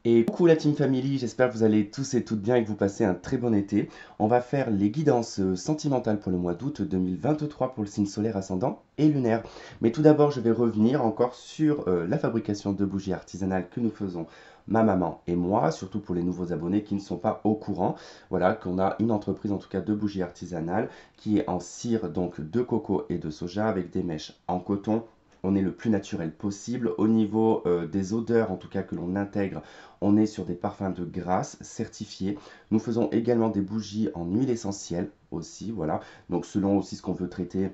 Et coucou la Team Family, j'espère que vous allez tous et toutes bien et que vous passez un très bon été. On va faire les guidances sentimentales pour le mois d'août 2023 pour le signe solaire ascendant et lunaire. Mais tout d'abord, je vais revenir encore sur la fabrication de bougies artisanales que nous faisons ma maman et moi, surtout pour les nouveaux abonnés qui ne sont pas au courant. Voilà, qu'on a une entreprise en tout cas de bougies artisanales qui est en cire donc de coco et de soja avec des mèches en coton. On est le plus naturel possible. Au niveau des odeurs, en tout cas que l'on intègre, on est sur des parfums de grâce certifiés. Nous faisons également des bougies en huile essentielle aussi, voilà. Donc selon aussi ce qu'on veut traiter,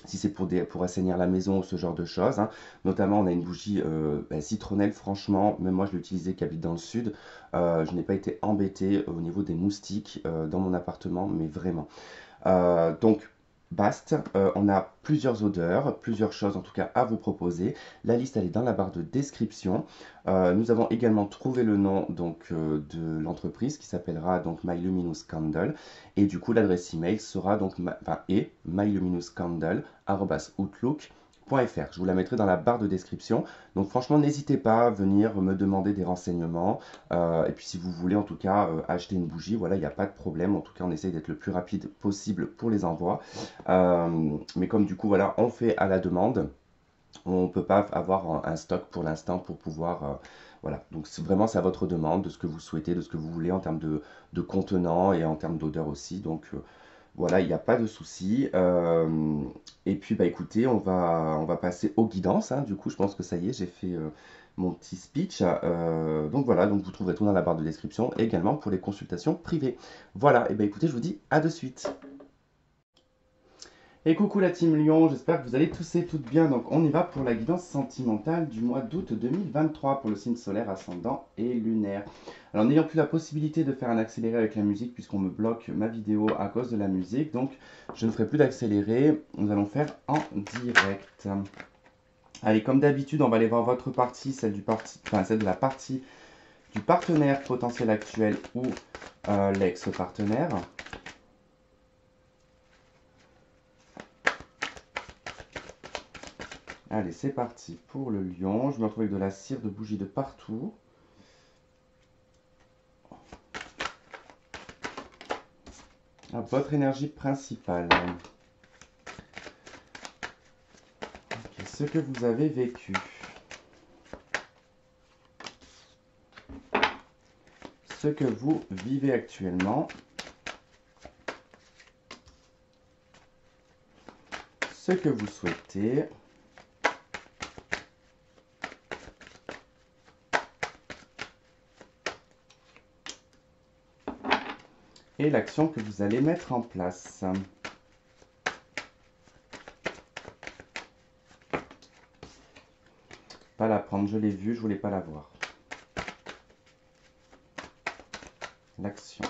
si c'est pour assainir la maison ou ce genre de choses, hein. Notamment, on a une bougie citronnelle, franchement, même moi je l'ai utilisée qui habite dans le sud. Je n'ai pas été embêté au niveau des moustiques dans mon appartement, mais vraiment. Donc, Bast, on a plusieurs odeurs, plusieurs choses en tout cas à vous proposer. La liste elle est dans la barre de description. Nous avons également trouvé le nom donc de l'entreprise qui s'appellera donc My Luminous Candle et du coup l'adresse email sera donc myluminouscandle@outlook.fr. Je vous la mettrai dans la barre de description. Donc franchement, n'hésitez pas à venir me demander des renseignements. Et puis si vous voulez en tout cas acheter une bougie, voilà, il n'y a pas de problème. En tout cas, on essaye d'être le plus rapide possible pour les envois. Mais comme du coup, voilà, on fait à la demande, on ne peut pas avoir un stock pour l'instant pour pouvoir... voilà, donc vraiment c'est à votre demande, de ce que vous souhaitez, de ce que vous voulez en termes de contenant et en termes d'odeur aussi. Donc voilà, il n'y a pas de souci. Et puis, bah écoutez, on va passer aux guidances, hein. Du coup, je pense que ça y est, j'ai fait mon petit speech. Donc voilà, donc vous trouverez tout dans la barre de description, également pour les consultations privées. Voilà, et bah écoutez, je vous dis à de suite. Et coucou la team Lyon, j'espère que vous allez tous et toutes bien. Donc on y va pour la guidance sentimentale du mois d'août 2023 pour le signe solaire ascendant et lunaire. Alors n'ayant plus la possibilité de faire un accéléré avec la musique puisqu'on me bloque ma vidéo à cause de la musique, donc je ne ferai plus d'accéléré, nous allons faire en direct. Allez, comme d'habitude, on va aller voir votre partie, celle de la partie du partenaire potentiel actuel ou l'ex-partenaire. Allez, c'est parti pour le lion. Je me retrouve avec de la cire de bougie de partout. Ah, votre énergie principale. Ok, ce que vous avez vécu. Ce que vous vivez actuellement. Ce que vous souhaitez. Et l'action que vous allez mettre en place. Pas la prendre, je l'ai vue, je voulais pas la voir. L'action.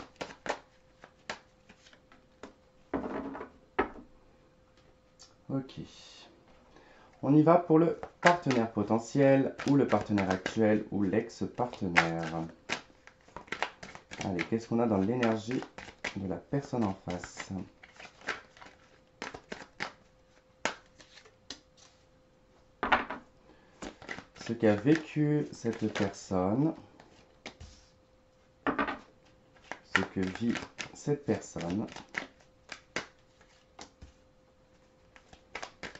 Ok. On y va pour le partenaire potentiel ou le partenaire actuel ou l'ex-partenaire. Allez, qu'est-ce qu'on a dans l'énergie de la personne en face? Ce qu'a vécu cette personne, ce que vit cette personne,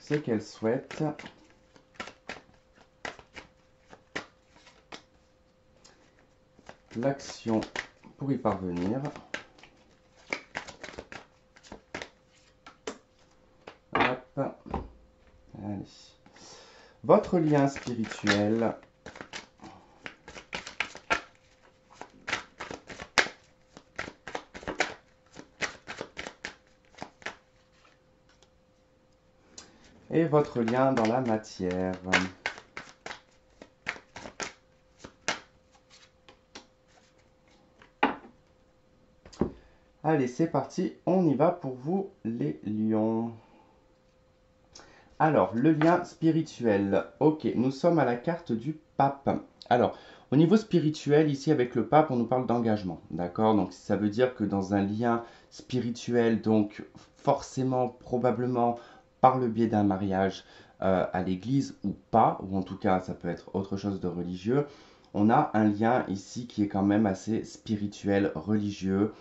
ce qu'elle souhaite, l'action pour y parvenir. Hop. Allez. Votre lien spirituel. Et votre lien dans la matière. Allez, c'est parti, on y va pour vous les lions. Alors, le lien spirituel. Ok, nous sommes à la carte du pape. Alors, au niveau spirituel, ici avec le pape, on nous parle d'engagement. D'accord? Donc, ça veut dire que dans un lien spirituel, donc forcément, probablement par le biais d'un mariage à l'église ou pas, ou en tout cas, ça peut être autre chose de religieux, on a un lien ici qui est quand même assez spirituel, religieux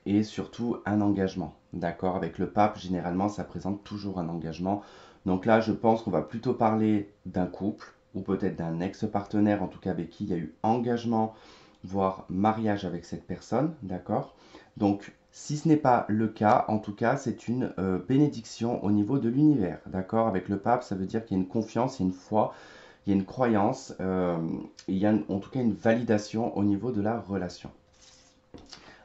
et surtout un engagement. D'accord? Avec le pape, généralement, ça présente toujours un engagement. Donc là, je pense qu'on va plutôt parler d'un couple ou peut-être d'un ex-partenaire, en tout cas avec qui il y a eu engagement, voire mariage avec cette personne. D'accord? Donc, si ce n'est pas le cas, en tout cas, c'est une bénédiction au niveau de l'univers. D'accord? Avec le pape, ça veut dire qu'il y a une confiance, il y a une foi, il y a une croyance, il y a en tout cas une validation au niveau de la relation.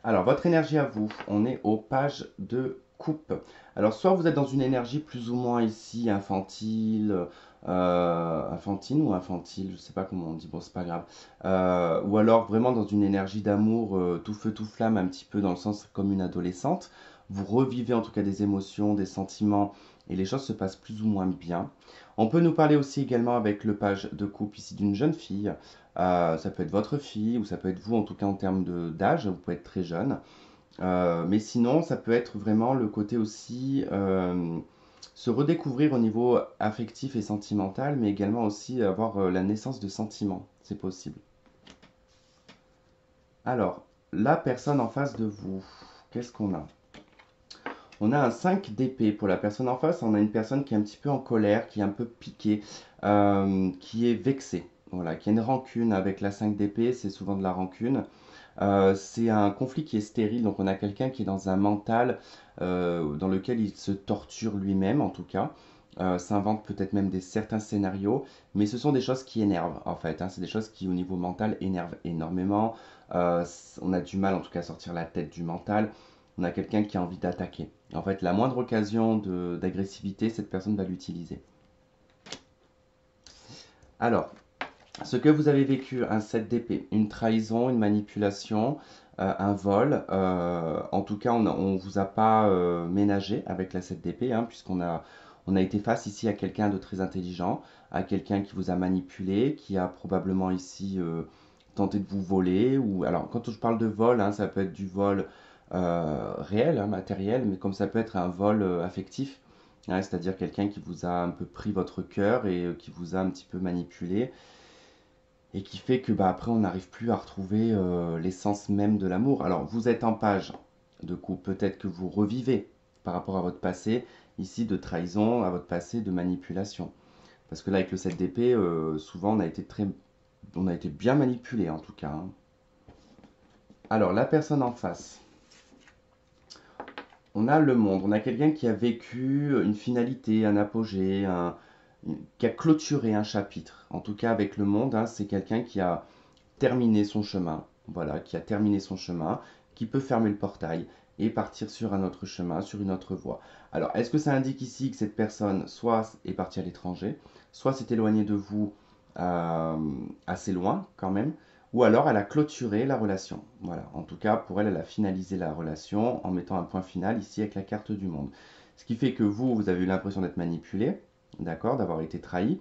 Alors, votre énergie à vous, on est aux pages de coupe. Alors, soit vous êtes dans une énergie plus ou moins ici infantile, infantine ou infantile, je ne sais pas comment on dit, bon, c'est pas grave. Ou alors vraiment dans une énergie d'amour tout feu, tout flamme, un petit peu dans le sens comme une adolescente. Vous revivez en tout cas des émotions, des sentiments, et les choses se passent plus ou moins bien. On peut nous parler aussi également avec le page de coupe ici d'une jeune fille. Ça peut être votre fille ou ça peut être vous en tout cas en termes d'âge, vous pouvez être très jeune. Mais sinon, ça peut être vraiment le côté aussi se redécouvrir au niveau affectif et sentimental, mais également aussi avoir la naissance de sentiments, c'est possible. Alors, la personne en face de vous, qu'est-ce qu'on a? On a un 5 d'épée pour la personne en face. On a une personne qui est un petit peu en colère, qui est un peu piquée, qui est vexée. Voilà, qui a une rancune avec la 5 d'épée, c'est souvent de la rancune. C'est un conflit qui est stérile, donc on a quelqu'un qui est dans un mental dans lequel il se torture lui-même en tout cas, s'invente peut-être même certains scénarios, mais ce sont des choses qui énervent en fait, hein. C'est des choses qui au niveau mental énervent énormément. On a du mal en tout cas à sortir la tête du mental. On a quelqu'un qui a envie d'attaquer. En fait, la moindre occasion d'agressivité, cette personne va l'utiliser. Alors, ce que vous avez vécu, un 7 d'épée, une trahison, une manipulation, un vol, en tout cas, on ne vous a pas ménagé avec la 7 d'épée, hein, on a été face ici à quelqu'un de très intelligent, à quelqu'un qui vous a manipulé, qui a probablement ici tenté de vous voler. Ou, alors, quand je parle de vol, hein, ça peut être du vol réel, hein, matériel, mais comme ça peut être un vol affectif, hein, c'est-à-dire quelqu'un qui vous a un peu pris votre cœur et qui vous a un petit peu manipulé et qui fait que bah, après on n'arrive plus à retrouver l'essence même de l'amour. Alors vous êtes en page de coup, peut-être que vous revivez par rapport à votre passé, ici de trahison, à votre passé de manipulation. Parce que là avec le 7 d'épée, souvent on a été bien manipulé en tout cas, hein. Alors la personne en face, on a le monde, on a quelqu'un qui a vécu une finalité, un apogée, qui a clôturé un chapitre. En tout cas avec le monde, hein, c'est quelqu'un qui a terminer son chemin, voilà, qui a terminé son chemin, qui peut fermer le portail et partir sur un autre chemin, sur une autre voie. Alors, est-ce que ça indique ici que cette personne soit est partie à l'étranger, soit s'est éloignée de vous assez loin quand même, ou alors elle a clôturé la relation. Voilà, en tout cas, pour elle, elle a finalisé la relation en mettant un point final ici avec la carte du monde. Ce qui fait que vous avez eu l'impression d'être manipulé, d'accord, d'avoir été trahi.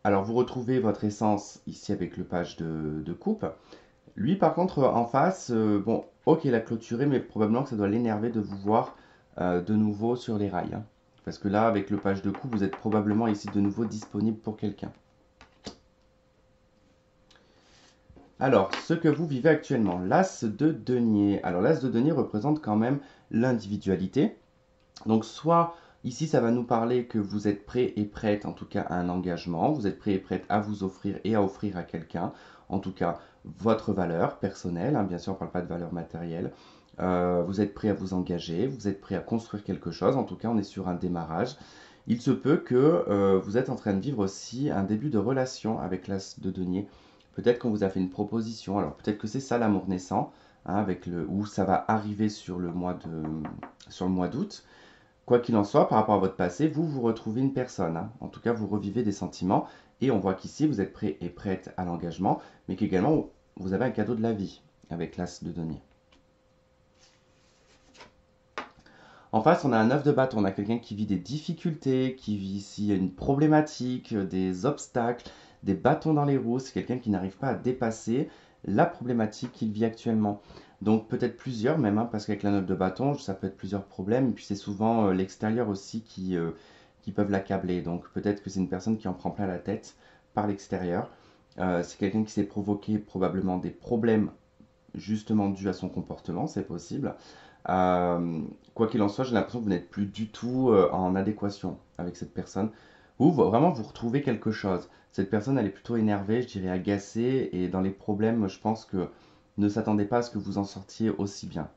Alors vous retrouvez votre essence ici avec le page de coupe. Lui par contre en face, bon ok il a clôturé mais probablement que ça doit l'énerver de vous voir de nouveau sur les rails, hein. Parce que là avec le page de coupe vous êtes probablement ici de nouveau disponible pour quelqu'un. Alors ce que vous vivez actuellement, l'as de denier. Alors l'as de denier représente quand même l'individualité. Donc soit ici ça va nous parler que vous êtes prêt et prête en tout cas à un engagement, vous êtes prêt et prête à vous offrir et à offrir à quelqu'un, en tout cas votre valeur personnelle, hein, bien sûr on ne parle pas de valeur matérielle. Vous êtes prêt à vous engager, vous êtes prêt à construire quelque chose, en tout cas on est sur un démarrage. Il se peut que vous êtes en train de vivre aussi un début de relation avec l'as de denier. Peut-être qu'on vous a fait une proposition, alors peut-être que c'est ça l'amour naissant, hein, où ça va arriver sur le mois d'août. Quoi qu'il en soit, par rapport à votre passé, vous retrouvez une personne, hein. En tout cas, vous revivez des sentiments. Et on voit qu'ici, vous êtes prêt et prête à l'engagement, mais qu'également, vous avez un cadeau de la vie avec l'as de denier. En face, on a un 9 de bâton. On a quelqu'un qui vit des difficultés, qui vit ici une problématique, des obstacles, des bâtons dans les roues. C'est quelqu'un qui n'arrive pas à dépasser la problématique qu'il vit actuellement. Donc peut-être plusieurs même, hein, parce qu'avec la 9 de bâton, ça peut être plusieurs problèmes. Et puis c'est souvent l'extérieur aussi qui peuvent l'accabler. Donc peut-être que c'est une personne qui en prend plein la tête par l'extérieur. C'est quelqu'un qui s'est provoqué probablement des problèmes justement dus à son comportement, c'est possible. Euh, Quoi qu'il en soit, j'ai l'impression que vous n'êtes plus du tout en adéquation avec cette personne. Vraiment, vous retrouvez quelque chose. Cette personne, elle est plutôt énervée, je dirais agacée, et dans les problèmes, je pense que ne s'attendez pas à ce que vous en sortiez aussi bien.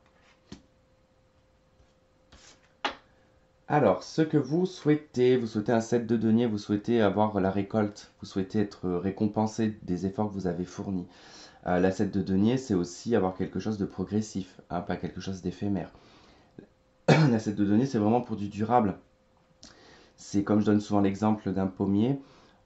Alors, ce que vous souhaitez un set de deniers, vous souhaitez avoir la récolte, vous souhaitez être récompensé des efforts que vous avez fournis. La set de deniers, c'est aussi avoir quelque chose de progressif, hein, pas quelque chose d'éphémère. La set de deniers, c'est vraiment pour du durable. C'est comme je donne souvent l'exemple d'un pommier,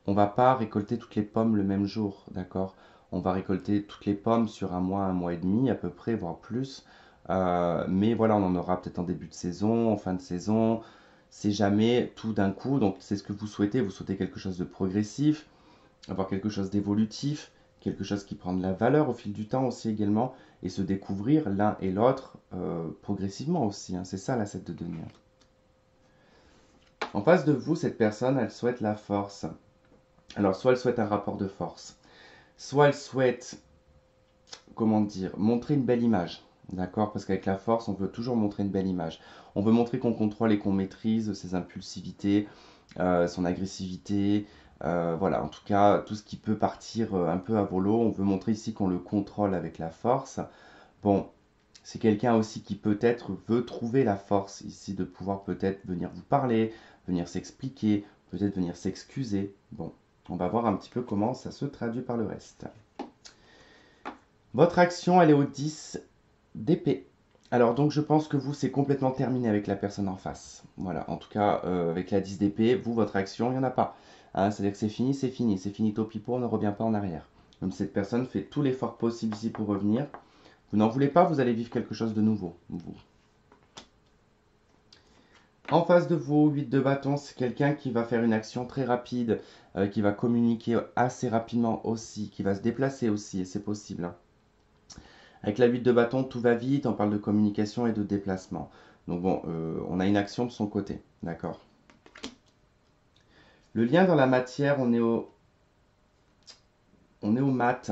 on ne va pas récolter toutes les pommes le même jour, d'accord? On va récolter toutes les pommes sur un mois et demi à peu près, voire plus. Mais voilà, on en aura peut-être en début de saison, en fin de saison. C'est jamais tout d'un coup. Donc c'est ce que vous souhaitez. Vous souhaitez quelque chose de progressif, avoir quelque chose d'évolutif, quelque chose qui prend de la valeur au fil du temps aussi également, et se découvrir l'un et l'autre progressivement aussi, hein. C'est ça la cette de denier. En face de vous, cette personne, elle souhaite la force. Alors, soit elle souhaite un rapport de force, soit elle souhaite, comment dire, montrer une belle image. D'accord? Parce qu'avec la force, on veut toujours montrer une belle image. On veut montrer qu'on contrôle et qu'on maîtrise ses impulsivités, son agressivité. Voilà, en tout cas, tout ce qui peut partir un peu à volo, on veut montrer ici qu'on le contrôle avec la force. Bon, c'est quelqu'un aussi qui peut-être veut trouver la force ici de pouvoir peut-être venir vous parler, venir s'expliquer, peut-être venir s'excuser. Bon, on va voir un petit peu comment ça se traduit par le reste. Votre action, elle est au 10 d'épée. Alors donc je pense que vous, c'est complètement terminé avec la personne en face. Voilà, en tout cas, avec la 10 d'épée, vous, votre action, il n'y en a pas. Hein, c'est-à-dire que c'est fini, c'est fini. C'est finito pipo, on ne revient pas en arrière. Même si cette personne fait tout l'effort possible ici pour revenir. Vous n'en voulez pas, vous allez vivre quelque chose de nouveau. Vous. En face de vous, 8 de bâton, c'est quelqu'un qui va faire une action très rapide, qui va communiquer assez rapidement aussi, qui va se déplacer aussi, et c'est possible, hein. Avec la 8 de bâton, tout va vite, on parle de communication et de déplacement. Donc bon, on a une action de son côté, d'accord. Le lien dans la matière, on est au mat.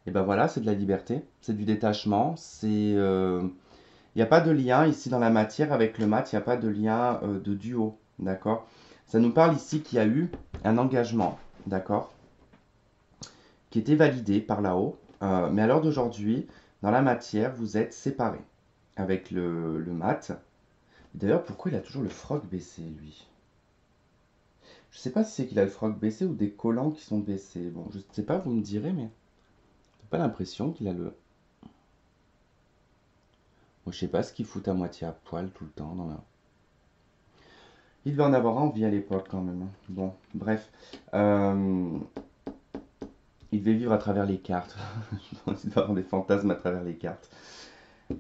Et ben voilà, c'est de la liberté, c'est du détachement, il n'y a pas de lien ici dans la matière avec le mat, il n'y a pas de lien de duo, d'accord? Ça nous parle ici qu'il y a eu un engagement, d'accord? Qui était validé par là-haut, mais à l'heure d'aujourd'hui, dans la matière, vous êtes séparés avec le mat. D'ailleurs, pourquoi il a toujours le froc baissé, lui? Je ne sais pas si c'est qu'il a le froc baissé ou des collants qui sont baissés. Bon, je ne sais pas, vous me direz, mais j'ai pas l'impression qu'il a le. Moi, je sais pas ce qu'il fout à moitié à poil tout le temps dans la. Il devait en avoir envie à l'époque quand même, hein. Bon, bref. Euh, il devait vivre à travers les cartes. Il devait avoir des fantasmes à travers les cartes.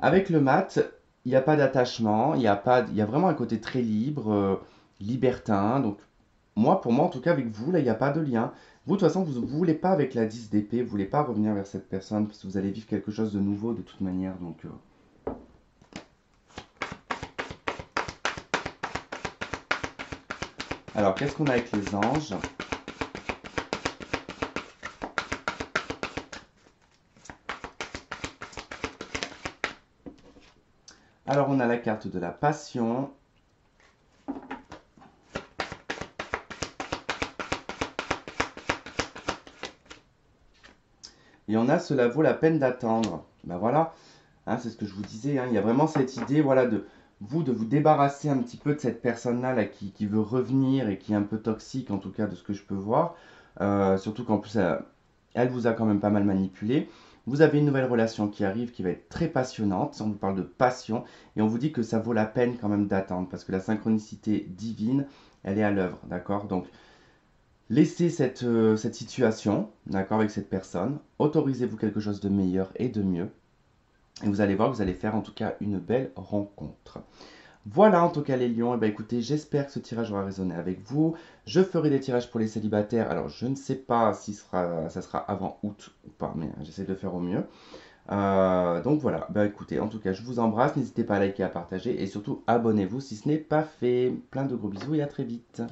Avec le mat, il n'y a pas d'attachement, il y a vraiment un côté très libre, libertin. Donc, pour moi, en tout cas, avec vous, là, il n'y a pas de lien. Vous, de toute façon, vous ne voulez pas, avec la 10 d'épée, vous ne voulez pas revenir vers cette personne, parce que vous allez vivre quelque chose de nouveau de toute manière. Donc, alors, qu'est-ce qu'on a avec les anges? Alors, on a la carte de la passion. Et on a cela vaut la peine d'attendre. Ben voilà, hein, c'est ce que je vous disais, hein. Il y a vraiment cette idée, voilà, de vous débarrasser un petit peu de cette personne-là là, qui veut revenir et qui est un peu toxique, en tout cas de ce que je peux voir. Surtout qu'en plus, elle vous a quand même pas mal manipulé. Vous avez une nouvelle relation qui arrive, qui va être très passionnante. On vous parle de passion et on vous dit que ça vaut la peine quand même d'attendre parce que la synchronicité divine, elle est à l'œuvre, d'accord? Donc, laissez cette situation, d'accord, avec cette personne. Autorisez-vous quelque chose de meilleur et de mieux. Et vous allez voir que vous allez faire en tout cas une belle rencontre. Voilà en tout cas les lions, et ben écoutez, j'espère que ce tirage aura résonné avec vous. Je ferai des tirages pour les célibataires, alors je ne sais pas si ça sera avant août ou pas, mais j'essaie de le faire au mieux. Donc voilà, bah écoutez, en tout cas je vous embrasse, n'hésitez pas à liker, à partager et surtout abonnez-vous si ce n'est pas fait. Plein de gros bisous et à très vite.